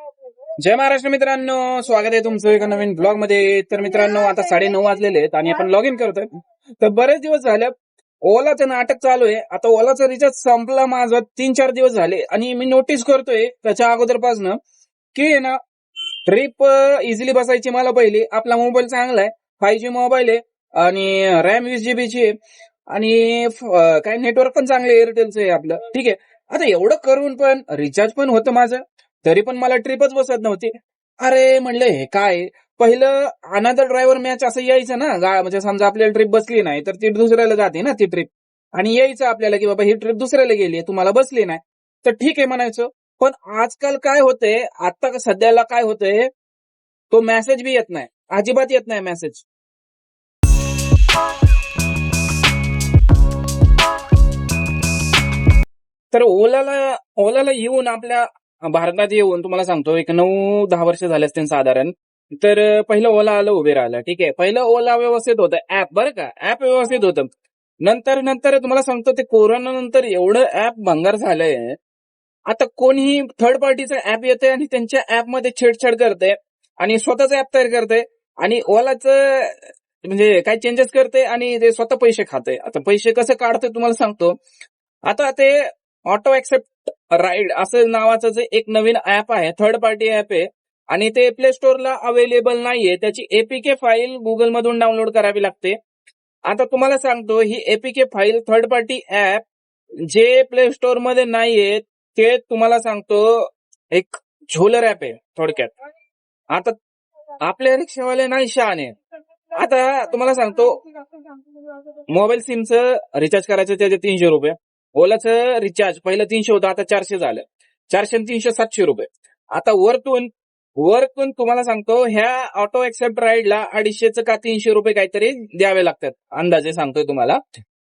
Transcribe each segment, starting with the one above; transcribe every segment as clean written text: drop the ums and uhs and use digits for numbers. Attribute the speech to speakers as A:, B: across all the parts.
A: जय महाराष्ट्र मित्रांनो, स्वागत आहे तुमचं एका नवीन ब्लॉग मध्ये. तर मित्रांनो, आता 9:30 वाजलेले आहेत आणि आपण लॉग इन करतोय. तर बरेच दिवस झाले ओलाचं नाटक चालू आहे. आता ओलाचा रिचार्ज संपला माझा 3-4 दिवस झाले आणि मी नोटीस करतोय त्याच्या अगोदरपासून की आहे ना, ट्रिप इझिली बसायची मला पहिली. आपला मोबाईल चांगला आहे, 5G मोबाईल आहे आणि रॅम 20 GB ची आहे आणि काय नेटवर्क पण चांगलं एअरटेलचं आहे आपलं. ठीक आहे. आता एवढं करून पण रिचार्ज पण होतं माझं, तरी पण मला ट्रिपच बसत नव्हती. अरे म्हणलं हे काय. पहिलं अनदर ड्रायव्हर मॅच असं यायचं ना, म्हणजे समजा आपल्याला ट्रिप बसली नाही तर ती दुसऱ्याला जाते ना ती ट्रिप, आणि यायचं आपल्याला की बाबा ही ट्रिप दुसऱ्याला गेली, तुम्हाला बसली नाही तर ठीक आहे म्हणायचं. पण आजकाल काय होतंय, आता सध्याला काय होतंय, तो मेसेज बी येत नाही, अजिबात येत नाही मेसेज. तर ओलाला येऊन आपल्या भारतात येऊन तुम्हाला सांगतो एक 9-10 वर्ष झाले असतील साधारण. तर पहिलं ओला आलं, उभे राहिलं, ठीक आहे. पहिलं ओला व्यवस्थित होतं, ऍप बरं का, ऍप व्यवस्थित होतं. नंतर नंतर तुम्हाला सांगतो ते कोरोना नंतर एवढं ऍप भंगार झालंय. आता कोणीही थर्ड पार्टीचं ऍप येते आणि त्यांच्या ऍपमध्ये छेडछाड करते आणि स्वतःच ऍप तयार करते आणि ओलाचं म्हणजे काय चेंजेस करते आणि ते स्वतः पैसे खाते. आता पैसे कसं काढते तुम्हाला सांगतो. आता ते ऑटो ऍक्सेप्ट राईड असं नावाचं जे एक नवीन ऍप आहे, थर्ड पार्टी ऍप आहे आणि ते प्ले स्टोअरला अवेलेबल नाहीये. त्याची एपीके फाईल गुगल मधून डाउनलोड करावी लागते. आता तुम्हाला सांगतो, ही APK file third party app जे प्ले स्टोअर मध्ये नाहीये ते तुम्हाला सांगतो एक झोलर ऍप आहे थोडक्यात. आता आपल्या रिक्षावाले नाही शहाणे. आता तुम्हाला सांगतो, मोबाईल सिमचं रिचार्ज करायचं त्याचे 300 रुपये. ओलाचं रिचार्ज पहिलं 300 होतं, आता 400 झालं. 400 आणि 300 700 रुपये. आता वरतून वरतून तुम्हाला सांगतो, ह्या ऑटो एक्सेप्ट राईडला 250 का 300 रुपये काहीतरी द्यावे लागतात, अंदाजे सांगतोय तुम्हाला.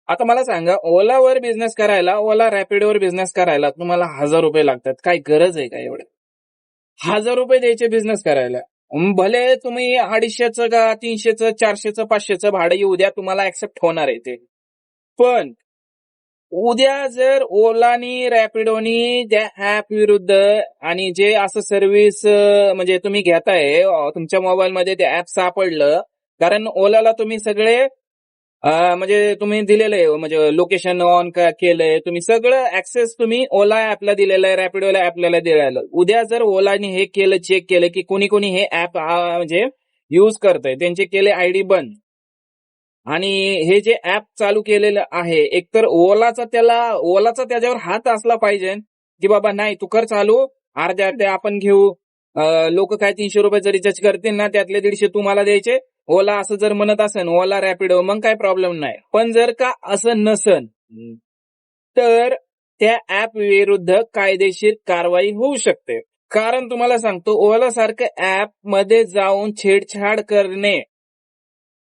A: आता मला सांगा, ओलावर बिझनेस करायला, ओला रॅपिडोवर बिझनेस करायला तुम्हाला 1000 रुपये लागतात. काय गरज आहे का एवढं 1000 रुपये द्यायचे बिझनेस करायला? भले तुम्ही 250 का 300, 400, 500 भाडं येऊ द्या, तुम्हाला ऍक्सेप्ट होणार आहे ते. पण उद्या जर ओलानी रॅपिडोनी त्या ऍप विरुद्ध आणि जे असं सर्व्हिस म्हणजे तुम्ही घेताय तुमच्या मोबाईलमध्ये ते ऍप सापडलं, कारण ओलाला तुम्ही सगळे म्हणजे तुम्ही दिलेलं आहे, म्हणजे लोकेशन ऑन केलंय तुम्ही, सगळं ऍक्सेस तुम्ही ओला ऍपला दिलेलं आहे, रॅपिडोला ऍपला दिलेलं. उद्या जर ओलाने हे केलं, चेक केलं की कोणी कोणी हे ऍप म्हणजे युज करतंय, त्यांचे केले आयडी बंद आणि हे जे ऍप चालू केलेलं आहे, एकतर ओलाचा त्याच्यावर हात असला पाहिजे की बाबा नाही तू कर चालू, अर्ध्या अर्ध्या आपण घेऊ. लोक काय 300 रुपयाचं रिचार्ज करतील ना, त्यातले 150 तुम्हाला द्यायचे. ओला असं जर म्हणत असेल, ओला रॅपिडो, मग काय प्रॉब्लेम नाही. पण जर का असं नसन तर त्या ऍप विरुद्ध कायदेशीर कारवाई होऊ शकते. कारण तुम्हाला सांगतो, ओला सारखं ऍप मध्ये जाऊन छेडछाड करणे,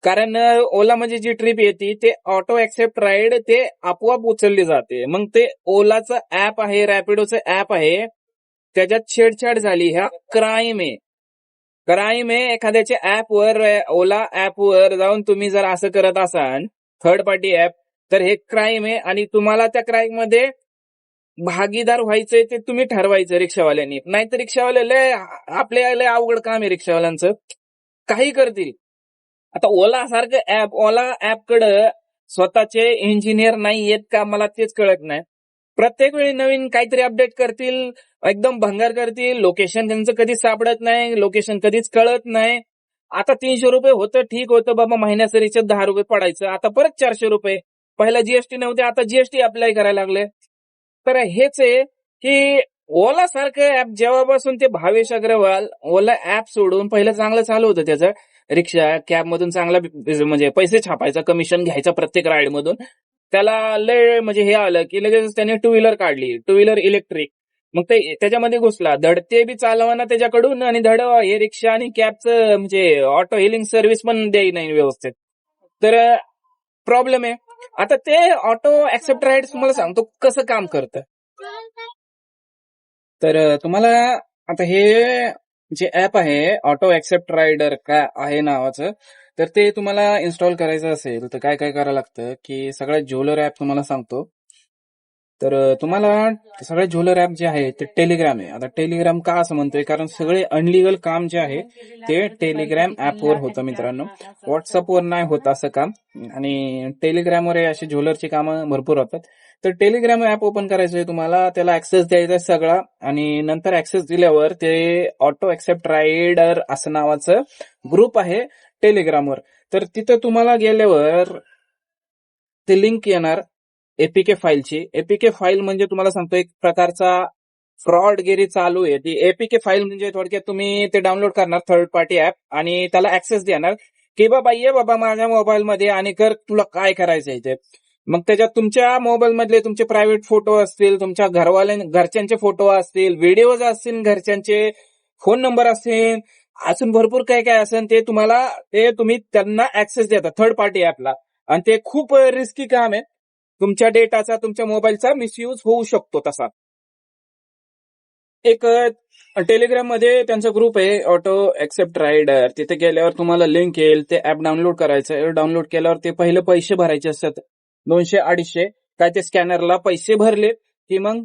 A: कारण ओला म्हणजे जी ट्रिप येते ते ऑटो ऍक्सेप्ट राईड ते आपोआप उचलली जाते. मग ते ओलाचं ऍप आहे, रॅपिडोचं ऍप आहे, त्याच्यात छेडछाड झाली, ह्या क्राईम आहे. क्राईम आहे. एखाद्याच्या ऍपवर, ओला ऍपवर जाऊन तुम्ही जर असं करत असाल थर्ड पार्टी ऍप, तर हे क्राईम आहे आणि तुम्हाला त्या क्राईम मध्ये भागीदार व्हायचंय ते तुम्ही ठरवायचं रिक्षावाल्यांनी. नाहीतर रिक्षावाले लय अवघड काम आहे रिक्षावाल्यांचं, काही करतील. आता ओला सारखं ऍप, ओला ऍपकडं स्वतःचे इंजिनियर नाही येत का, मला तेच कळत नाही. प्रत्येक वेळी नवीन काहीतरी अपडेट करतील, एकदम भंगार करतील, लोकेशन त्यांचं कधीच सापडत नाही, लोकेशन कधीच कळत नाही. आता 300 रुपये होतं, ठीक होतं बाबा, महिन्याचं रिचार्ज 10 रुपये पडायचं, आता परत 400 रुपये. पहिला जीएसटी नव्हते, आता जीएसटी अप्लाय करायला लागले. तर हेच आहे की ओला सारखं ऍप जेव्हापासून ते भावेश अग्रवाल ओला ऍप सोडून, पहिलं चांगलं चालू होतं त्याचं, रिक्षा कॅब मधून चांगला म्हणजे पैसे छापायचा, कमिशन घ्यायचा प्रत्येक राईड मधून. त्याला लय म्हणजे हे आलं की लगेच त्याने टू व्हीलर काढली, टू व्हीलर इलेक्ट्रिक. मग ते त्याच्यामध्ये घुसला, धड ते बी चालवणं त्याच्याकडून आणि धड हे रिक्षा आणि कॅबचं म्हणजे ऑटो हिलिंग सर्व्हिस पण देई नाही व्यवस्थित. तर प्रॉब्लेम आहे. आता ते ऑटो ऍक्सेप्ट राईड तुम्हाला सांगतो कसं काम करतं. तर तुम्हाला आता हे जे ऍप आहे ऑटो ऍक्सेप्ट रायडर काय आहे नावाचं, तर ते तुम्हाला इन्स्टॉल करायचं असेल तर काय काय करावं लागतं की सगळ्यात झोलर ऍप तुम्हाला सांगतो. तर तुम्हाला सगळे झोलर ऍप जे आहे ते टेलिग्राम आहे. आता टेलिग्राम का असं म्हणतोय, कारण सगळे अनलिगल काम जे आहे ते टेलिग्राम ऍपवर होतं मित्रांनो. व्हॉट्सअपवर नाही होत असं काम, आणि टेलिग्रामवर हे अशी झोलरची कामं भरपूर होतात. तर टेलिग्राम ऍप ओपन करायचं आहे तुम्हाला, त्याला ऍक्सेस द्यायचा आहे सगळा, आणि नंतर ऍक्सेस दिल्यावर ते ऑटो एक्सेप्ट रायडर असं नावाचं ग्रुप आहे टेलिग्रामवर. तर तिथं तुम्हाला गेल्यावर ते लिंक येणार एपीके फाईलची. एपीके फाईल म्हणजे तुम्हाला सांगतो एक प्रकारचा फ्रॉडगिरी चालू आहे. ती एपीके फाईल म्हणजे थोडक्यात तुम्ही ते डाउनलोड करणार थर्ड पार्टी ऍप, आणि त्याला ऍक्सेस देणार की बाबा ये बाबा माझ्या मोबाईलमध्ये आणि कर तुला काय करायचंय ते. मग त्याच्यात तुमच्या मोबाईल मधले तुमचे प्रायव्हेट फोटो असतील, तुमच्या घरच्यांचे फोटो असतील, व्हिडिओज असतील घरच्यांचे, फोन नंबर असतील, अजून भरपूर काय काय असेल ते तुम्ही त्यांना ऍक्सेस देता थर्ड पार्टी ऍपला. आणि ते खूप रिस्की काम आहे. तुमच्या डेटाचा, तुमच्या मोबाईलचा मिसयूज होऊ शकतो तसा. एक टेलिग्राम मध्ये त्यांचा ग्रुप आहे ऑटो एक्सेप्ट रायडर. तिथे गेल्यावर तुम्हाला लिंक येईल, ते ऍप डाउनलोड करायचं. डाउनलोड केल्यावर ते पहिले पैसे भरायचे असतात 200-250, काय ते स्कॅनरला पैसे भरले की मग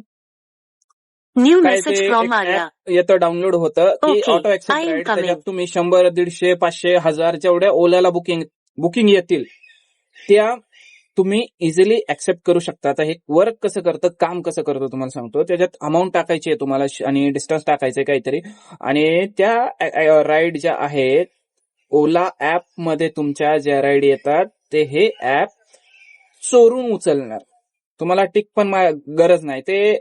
B: न्यू
A: काय
B: मेसेज
A: ते
B: फ्रॉम
A: एक
B: आर्या.
A: ऍप येतं डाउनलोड होतं की
B: okay,
A: auto accept
B: I am
A: ride.
B: Coming.
A: त्याच्यात तुम्ही 100, 150, 500, 1000 जेवढ्या ओलाला बुकिंग येतील त्या तुम्ही इझिली ऍक्सेप्ट करू शकता. आता हे वर्क कसं करतं, काम कसं करतं तुम्हाला सांगतो. त्याच्यात अमाऊंट टाकायची आहे तुम्हाला आणि डिस्टन्स टाकायचंय काहीतरी, आणि त्या राईड ज्या आहेत ओला ऍप मध्ये तुमच्या ज्या राईड येतात ते हे ऍप चोरून उचलणार. तुम्हाला टिक पण गरज नाही, ते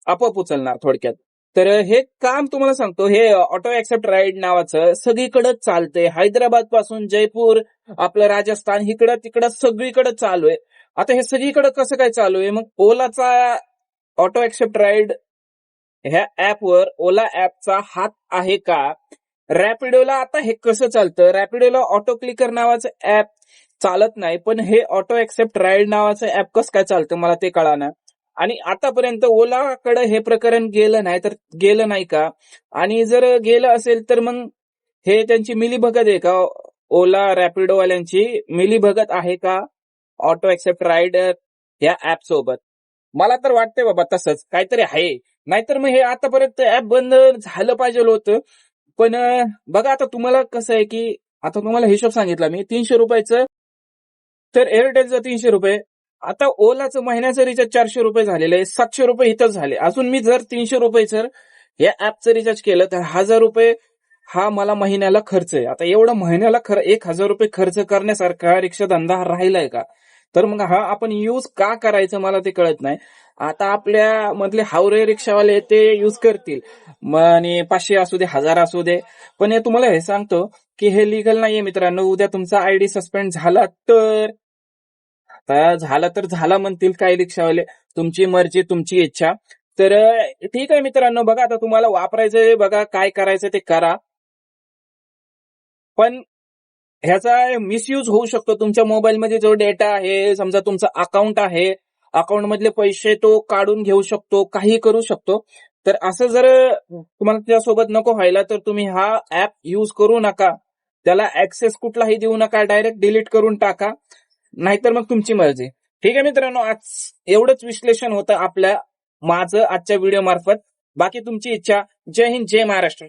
A: आपोआप उचलणार थोडक्यात. तर हे काम तुम्हाला सांगतो, हे ऑटो एक्सेप्ट राईड नावाचं सगळीकडे चालतंय. हैदराबाद पासून जयपूर, आपलं राजस्थान, इकडं तिकडं सगळीकडे चालू आहे. आता हे सगळीकडे कसं काय चालू आहे, मग ओलाचा ऑटो एक्सेप्ट राईड ह्या ऍपवर ओला ऍपचा हात आहे का? रॅपिडोला आता हे कसं चालतं, रॅपिडोला ऑटो क्लिकर नावाचं ऍप चालत नाही, पण हे ऑटो एक्सेप्ट राईड नावाचं ऍप कसं काय चालतं मला ते कळाना. आणि आतापर्यंत ओलाकडे हे प्रकरण गेलं नाही का? आणि जर गेलं असेल तर मग हे त्यांची मिलीभगत आहे का? ओला रॅपिडोवाल्यांची मिलीभगत आहे का ऑटो एक्सेप्ट रायडर या ऍप सोबत? मला तर वाटतंय बाबा तसंच काहीतरी आहे. नाहीतर मग हे आतापर्यंत ऍप बंद झालं पाहिजे होतं. पण बघा आता तुम्हाला कसं आहे की आता तुम्हाला हिशोब सांगितला मी 300 रुपयाचं, तर एअरटेलचं 300 रुपये. आता ओलाचं महिन्याचं रिचार्ज 400 रुपये झालेलं आहे, 700 रुपये इथंच झाले. अजून मी जर 300 रुपये या ऍपचं रिचार्ज केलं तर 1000 रुपये हा मला महिन्याला खर्च आहे. आता एवढा महिन्याला 1000 रुपये खर्च करण्यासारखा रिक्षा धंदा राहिलाय का? तर मग हा आपण यूज का करायचं मला ते कळत नाही. आता आपल्या मधले हावरे रिक्षावाले ते यूज करतील, आणि 500 असू दे, 1000 असू दे. पण हे तुम्हाला हे सांगतो की हे लिगल नाहीये मित्रांनो. उद्या तुमचा आयडी सस्पेंड झाला तर, आता झाला तर झाला म्हणतील काही रिक्षावाले, तुमची मर्जी तुमची इच्छा. तर ठीक आहे मित्रांनो, बघा आता तुम्हाला वापरायचंय, बघा काय करायचं ते करा. पण ह्याचा मिसयूज होऊ शकतो. तुमच्या मोबाईलमध्ये जो डेटा आहे, समजा तुमचं अकाउंट आहे, अकाउंट मधले पैसे तो काढून घेऊ शकतो, काही करू शकतो. तर असं जर तुम्हाला त्यासोबत नको व्हायला तर तुम्ही हा ऍप यूज करू नका. त्याला ऍक्सेस कुठलाही देऊ नका, डायरेक्ट डिलीट करून टाका. नाहीतर मग तुमची मर्जी. ठीक आहे मित्रांनो, आज एवढंच विश्लेषण होतं माझं आजच्या व्हिडिओ मार्फत. बाकी तुमची इच्छा. जय हिंद, जय महाराष्ट्र.